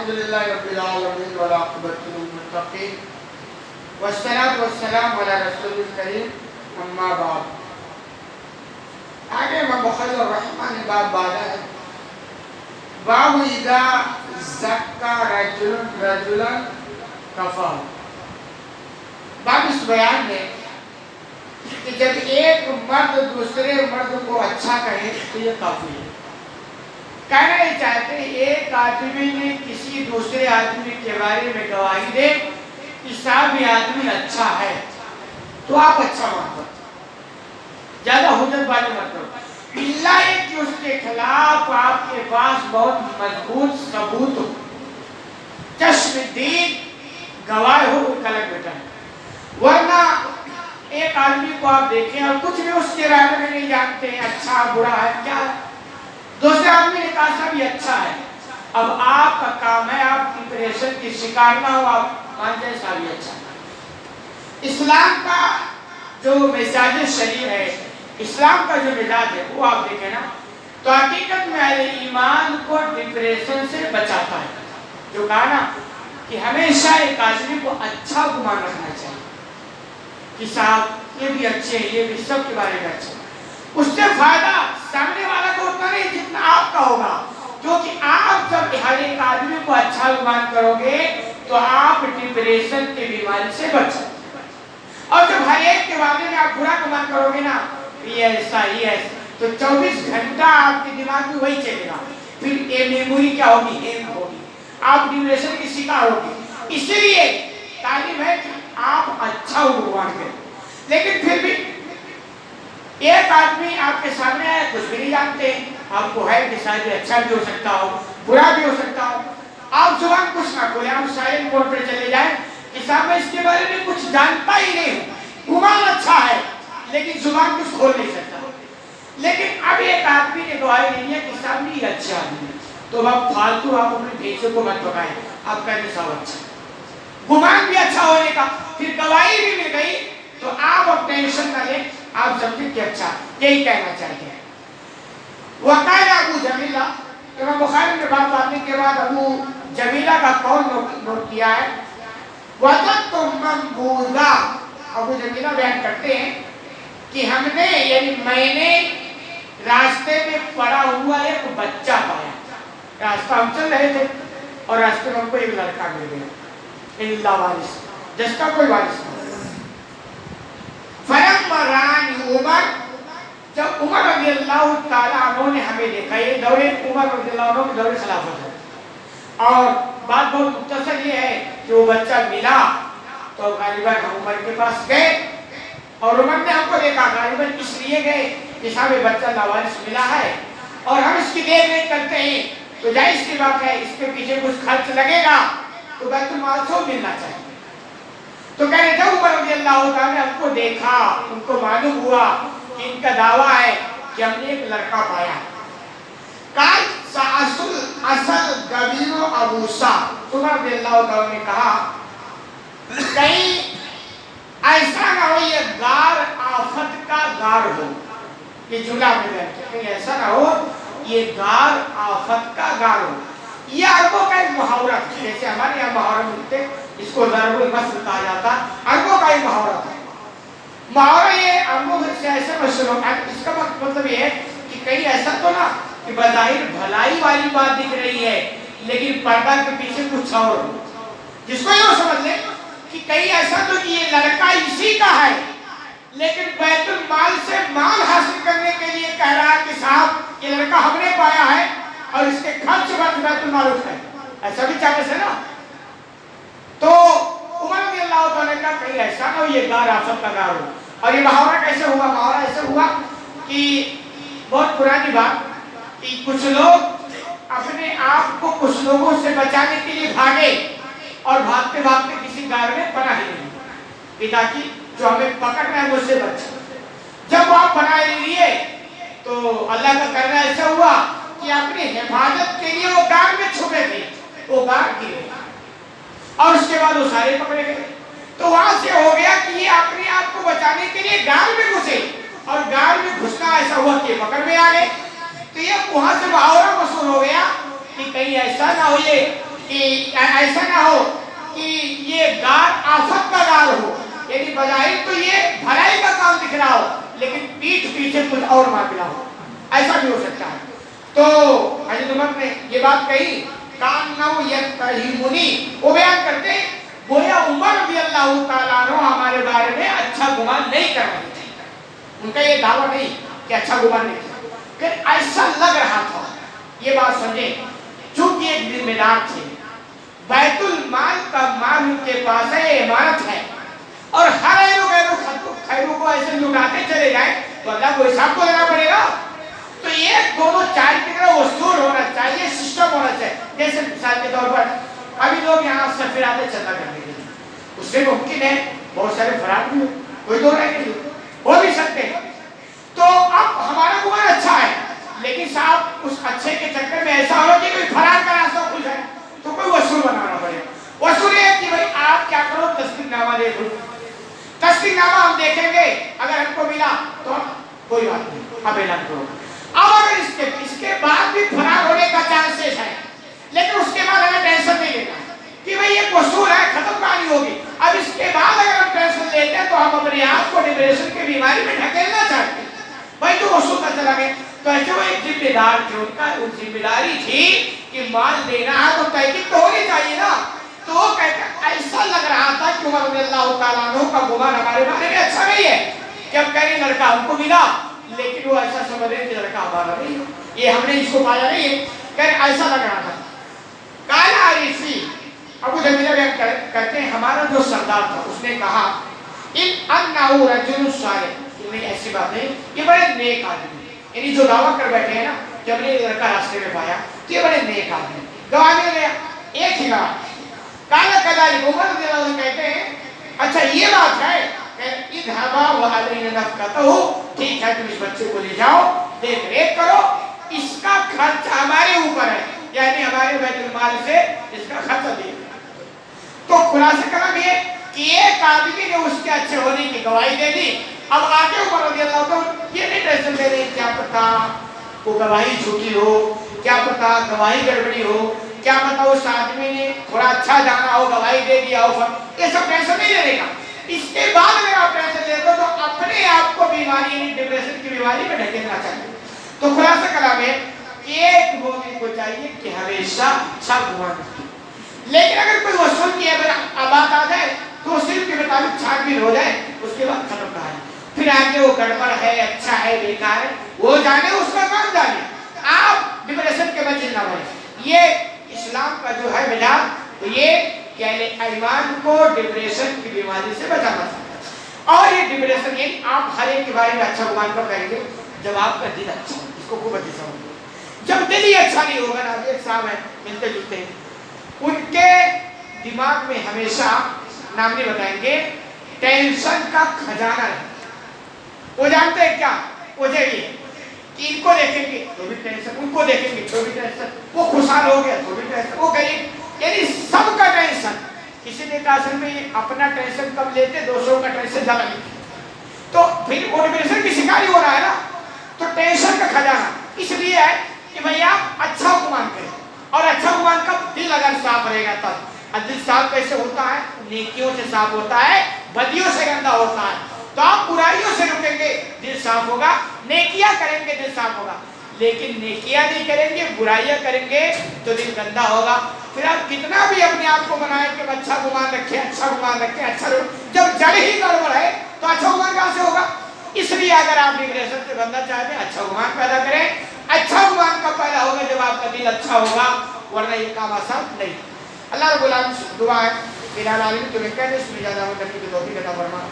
الحمدللہ رب العالمین والعاقبۃ للمتقین والصلاۃ والسلام علی رسول الکریم اما بعد. آگے مبخل الرحمن باب بالا ہے. باب اذا زکا رجلا کفا. باب اس بیان میں کہ جب ایک مرد دوسرے مرد کو اچھا کہے تو یہ کافی ہے. کہنا یہ چاہتے ہیں ایک آدمی نے کسی دوسرے آدمی کے بارے میں گواہی دے کہ صاحب یہ آدمی اچھا ہے تو آپ اچھا مان کرو، زیادہ حجت بازی مت کرو، اللہ ہے کہ اس کے خلاف آپ کے پاس بہت مضبوط ثبوت ہو، چشم دید گواہ ہو، کلک بیٹا ہے. ورنہ ایک آدمی کو آپ دیکھیں اور کچھ بھی اس کے بارے میں نہیں جانتے ہیں، اچھا برا ہے کیا ہے، دوسرے آدمی نے کہا صاحب یہ اچھا ہے، اب آپ کا کام ہے آپ ڈپریشن کی شکار نہ ہو، آپ مان جائیں صاحب یہ اچھا ہے. اسلام کا جو مزاج شریع ہے، اسلام کا جو مزاج ہے وہ آپ دیکھیں نا تو حقیقت میں اہل ایمان کو ڈپریشن سے بچاتا ہے. جو کہا نا کہ ہمیشہ ایک آدمی کو اچھا گمان رکھنا چاہیے کہ صاحب یہ بھی اچھے ہیں، یہ بھی سب کے بارے میں اچھا ہے. اس سے فائدہ سامنے والا کو اتنا نہیں جتنا آپ کا ہوگا، کیونکہ آپ جب ہر ایک آدمی کو اچھا گمان کرو گے تو آپ ڈپریشن کی بیماری سے بچ سکتے. اور جب ہر ایک کے بارے میں آپ برا گمان کرو گے نا یہ ایسا ہی ہے تو 24 گھنٹہ آپ کے دماغ میں وہی چلے گا، پھر یہ میموری کیا ہوگی، ہینگ ہوگی، آپ ڈپریشن کی شکار ہوگی. اسی لیے تعلیم ہے کہ آپ اچھا گمان کریں. لیکن پھر بھی ایک آدمی آپ کے سامنے آیا کچھ بھی نہیں جانتے، آپ کو ہے کہ شاید اچھا بھی ہو سکتا ہو برا بھی ہو سکتا ہو، آپ زبان کچھ نہ کھولیں، آپ سائلنٹ موڈ پر چلے جائیں کہ صاحب میں اس کے بارے میں کچھ جانتا ہی نہیں ہوں، گمان اچھا ہے لیکن زبان کچھ کھول نہیں سکتا. لیکن اب ایک آدمی نے گواہی دینی ہے کہ صاحب نہیں یہ اچھا آدمی ہے، تو اب فالتو آپ اپنے بھیجوں کو مت پکائیں، آپ کہتے صاحب اچھا گمان بھی اچھا ہونے کا، پھر گواہی بھی مل گئی تو آپ اب ٹینشن نہ لیں، آپ سمجھیں کہ اچھا یہی کہنا چاہتے ہیں. وقال ابو جمیلہ، امام بخاری نے بات پڑھنے کے بعد ابو جمیلہ کا قول نوٹ کیا ہے. وجدت منبوذا، ابو جمیلہ بیان کرتے ہیں کہ ہم نے یعنی میں نے راستے میں پڑا ہوا ایک بچہ پایا. راستہ ہم چل رہے تھے اور راستے میں ہم کو ایک لڑکا مل گیا، اللہ وارث، جس کا کوئی وارث نہیں. فلما رآنی عمر، جب عمر رضی اللہ تعالیٰ عنہ نے ہمیں دیکھا، یہ دور عمر رضی اللہ عنہ کی دور خلافت ہے، اور بات بہت مختصر یہ ہے کہ وہ بچہ ملا تو غالباً ہم عمر کے پاس گئے اور عمر نے ہم کو دیکھا، غالباً اس لیے گئے کہ صاحب یہ بچہ لاوارث ملا ہے اور ہم اس کی دیکھ ریکھ کرتے ہیں تو جائز کی بات ہے اس کے پیچھے کچھ خرچ لگے گا تو بیت المال سے ملنا چاہیے. تو کہہ رہے جب عمر رضی اللہ تعالیٰ نے ہم کو دیکھا، ان کو معلوم ہوا کہ ان کا دعویٰ ہے کہ ہم نے ایک لڑکا پایا. قال اصل گبیر ابوسا، عمر رضی اللہ تعالیٰ نے کہا کہیں ایسا نہ ہو یہ غار آفت کا غار ہو، یہ جملہ میں بیان کیا، کہیں ایسا نہ ہو یہ غار آفت کا غار ہو. یہ عربوں کا ایک محاورہ تھا، جیسے ہمارے یہاں محاورہ ملتے اس کو ضرب المثل کہا جاتا، عربوں کا ایک محاورہ تھا. محاورہ یہ عربوں سے ایسے مشہور ہے، اس کا مطلب یہ ہے کہ کہیں ایسا تو نہ کہ بظاہر بھلائی والی بات دکھ رہی ہے لیکن پردہ کے پیچھے کچھ اور ہو، جس کو یہ سمجھ لیں کہ کہیں ایسا تو کہ یہ لڑکا اسی کا ہے لیکن بیت المال سے مال حاصل کرنے کے لیے کہہ رہا ہے کہ صاحب یہ لڑکا ہم نے پایا ہے اور اس کے خرچ پر بیت المال اٹھائے، ایسا بھی چاہتے سے نا. تو عمر رضی اللہ تعالیٰ کا کہیں ایسا نہ ہو یہ غار آفت کا غار ہو. اور یہ محاورہ کیسے ہوا؟ محاورہ ایسے ہوا کہ بہت پرانی بات کہ کچھ لوگ اپنے آپ کو کچھ لوگوں سے بچانے کے لیے بھاگے اور بھاگتے بھاگتے کسی غار میں پناہ لی کہ تاکہ جو ہمیں پکڑنا ہے مجھ سے بچے. جب آپ پناہ لیے تو اللہ کا کرنا ایسا ہوا کہ اپنی حفاظت کے لیے وہ غار میں چھپے تھے، وہ غار گرے اور اس کے بعد وہ سارے پکڑے گئے. تو وہاں سے ہو گیا کہ یہ اپنے آپ کو بچانے کے لیے غار میں گھسے اور غار میں گھسنا ایسا ہوا کہ پکڑ میں آ گئے. تو یہ وہاں سے محاورہ مشہور ہو گیا کہ کہیں ایسا نہ ہو یہ کہ ایسا نہ ہو کہ یہ غار آفت کا غار ہو، یعنی بظاہر تو یہ بھلائی کا کام دکھ رہا ہو لیکن پیٹھ پیچھے کچھ اور معاملہ ہو، ایسا بھی ہو سکتا ہے۔ تو حضرت عمر نے یہ بات کہی، کانو یتہمنی، وہ بیان کرتے ہیں گویا عمر رضی اللہ تعالیٰ عنہ ہمارے بارے میں اچھا گمان نہیں کر رہے تھے، ان کا یہ دعویٰ نہیں کہ اچھا گمان نہیں تھا، کہ ایسا لگ رہا تھا۔ یہ بات سمجھیں، چونکہ ایک ذمہ دار تھے، بیت المال کا مال ان کے پاس ہے، امانت ہے، اور ہر خیروں کو ایسے لٹاتے چلے جائیں تو اللہ کو حساب کو دینا پڑے گا۔ تو یہ دونوں چار کی طرح وصول ہونا چاہیے، سسٹم ہونا چاہیے۔ جیسے مثال کے طور پر ابھی لوگ یہاں سفر آتے چندہ کرنے کے لیے، اس سے ممکن ہے بہت سارے فرار بھی ہو، کوئی دو رہے نہیں ہو بھی سکتے ہیں۔ تو اب ہمارا گمان اچھا ہے لیکن صاحب اس اچھے کے چکر میں ایسا ہو کہ کوئی فرار کا راستہ کھل جائے تو کوئی وصول بنانا پڑے۔ وصول ہے کہ بھائی آپ کیا کرو، تصدیق نامہ دے دو، تصدیق نامہ ہم دیکھیں گے، اگر ہم کو ملا تو کوئی بات نہیں، اب اعلان کرو۔ اب اگر اس کے بعد بھی فرار ہونے کا چانسز ہے لیکن اس کے بعد ہمیں ٹینشن نہیں لینا کہ بھئی یہ وصول ہے، ختم کہانی ہوگی۔ اب اس کے بعد اگر ہم ٹینشن لیتے ہیں تو ہم اپنے آپ کو ڈپریشن کی بیماری میں ڈھکیلنا چاہتے ہیں۔ بھائی تو وصول کا چلا گیا، تو ایسے وہ ایک ذمہ دار تھے، ان کا ذمہ داری تھی کہ مال دینا ہے تو تحقیق تو ہونی چاہیے نا۔ تو وہ کہتا ایسا لگ رہا تھا کہ عمر رضی اللہ تعالیٰ عنہ کا گمان ہمارے بارے میں اچھا نہیں ہے کہ اب کہہ رہے لڑکا ہم کو ملا لیکن وہ ایسا سمجھ رہے کہ لڑکا ہمارا نہیں ہے، یہ ہم نے اس کو پایا نہیں ہے، کہہ رہے ایسا لگ رہا تھا۔ کالا عریفی ابو جمیلہ بیان کرتے ہیں ہمارا جو سردار تھا اس نے کہا انہو رجل صالح، یہ ایسی بات ہے، یہ بڑے نیک آدمی، یعنی جو دعویٰ کر بیٹھے ہیں نا کہ ہم نے لڑکا راستے میں پایا تو یہ بڑے نیک آدمی، گواہ میں لیا ایک ہی گواہ۔ کالا کذالک، عمر رضی اللہ عنہ کہتے ہیں اچھا یہ بات ہے کہ اذهبا وعلينا نفقته، ٹھیک ہے تم اس بچے کو لے جاؤ، دیکھ ریکھ کرو، اس کا خرچ ہمارے اوپر ہے، یعنی ہمارے بیت المال سے اس کا خرچہ دے۔ تو خلاصہ کلام یہ کہ ایک آدمی نے اس کے اچھے ہونے کی گواہی دے دی۔ اب آگے عمر رضی اللہ عنہ یہ نہیں ٹینشن لے رہے کیا پتا وہ گواہی جھوٹی ہو، کیا پتا گواہی گڑبڑی ہو، کیا پتا اس آدمی نے تھوڑا اچھا جانا ہو گواہی دے دیا ہو، یہ سب ٹینشن نہیں لینے کا۔ اس کے بعد اگر آپ ٹینشن لیتے ہو تو اپنے آپ کو بیماری یعنی ڈپریشن کی بیماری میں ڈھکیلنا چاہیے۔ تو خلاصہ کلام ہے کہ ایک مومن کو چاہیے کہ ہمیشہ اچھا گمان رکھے، لیکن اگر کوئی وصول کی بات آ جائے تو صرف کے مطابق چھانٹ بین ہو جائے، اس کے بعد ختم کہانی، پھر آگے وہ گڑبڑ ہے، اچھا ہے، بیکار ہے، وہ جانے اس کا کام جانے، آپ ڈپریشن کے بچے نہ بنے۔ یہ اسلام کا جو ہے مزاج تو یہ کہ ایمان کو ڈپریشن کی بیماری سے بچانا چاہتا ہے، اور یہ ڈپریشن یعنی آپ ہر ایک کے بارے میں اچھا گمان کب کریں گے جب آپ کا دل اچھا ہو، اس کو خوب اچھے سمجھو۔ جب دل ہی اچھا نہیں ہوگا نا، ایک صاحب ہیں ملتے جلتے ہیں، ان کے دماغ میں ہمیشہ نام نہیں بتائیں گے ٹینشن کا خزانہ ہے۔ وہ جانتے ہیں کیا وجہ یہ ہے کہ ان کو دیکھیں گے تو بھی ٹینشن، ان کو دیکھیں گے تو بھی ٹینشن، وہ خوشحال ہو گیا تو بھی ٹینشن، وہ غریب، یعنی سب کا ٹینشن۔ کسی نے کہا اصل میں یہ اپنا ٹینشن کب لیتے، دوسروں کا ٹینشن زیادہ لیتے، تو پھر وہ ڈپریشن کی شکاری ہو رہا ہے نا۔ تو ٹینشن کا خزانہ اس لیے ہے کہ بھئی آپ اچھا گمان کریں، اور اچھا گمان کب دل اگر صاف رہے گا تب۔ دل صاف کیسے ہوتا ہے؟ نیکیوں سے صاف ہوتا ہے، بدیوں سے گندا ہوتا ہے۔ تو آپ برائیوں سے رکیں گے دل صاف ہوگا، نیکیاں کریں گے دل صاف ہوگا، لیکن نیکیاں نہیں کریں گے برائیاں کریں گے تو دل گندا ہوگا۔ پھر آپ کتنا بھی اپنے آپ کو بنائیں کہ اچھا گمان رکھیں، اچھا گمان رکھیں، اچھا جب جڑ ہی گڑبڑ ہے تو اچھا گمان کہاں سے ہوگا؟ اس لیے اگر آپ ڈپریشن سے بننا چاہتے ہیں اچھا گمان پیدا کریں۔ اچھا گمان کب پیدا ہوگا؟ جب آپ کا دل اچھا ہوگا، ورنہ یہ کام آسان نہیں۔ اللہ رب العالمین سے دعا ہے کہ العالمین تمہیں کہنے اس میں زیادہ کرنے کی توفیق عطا فرما۔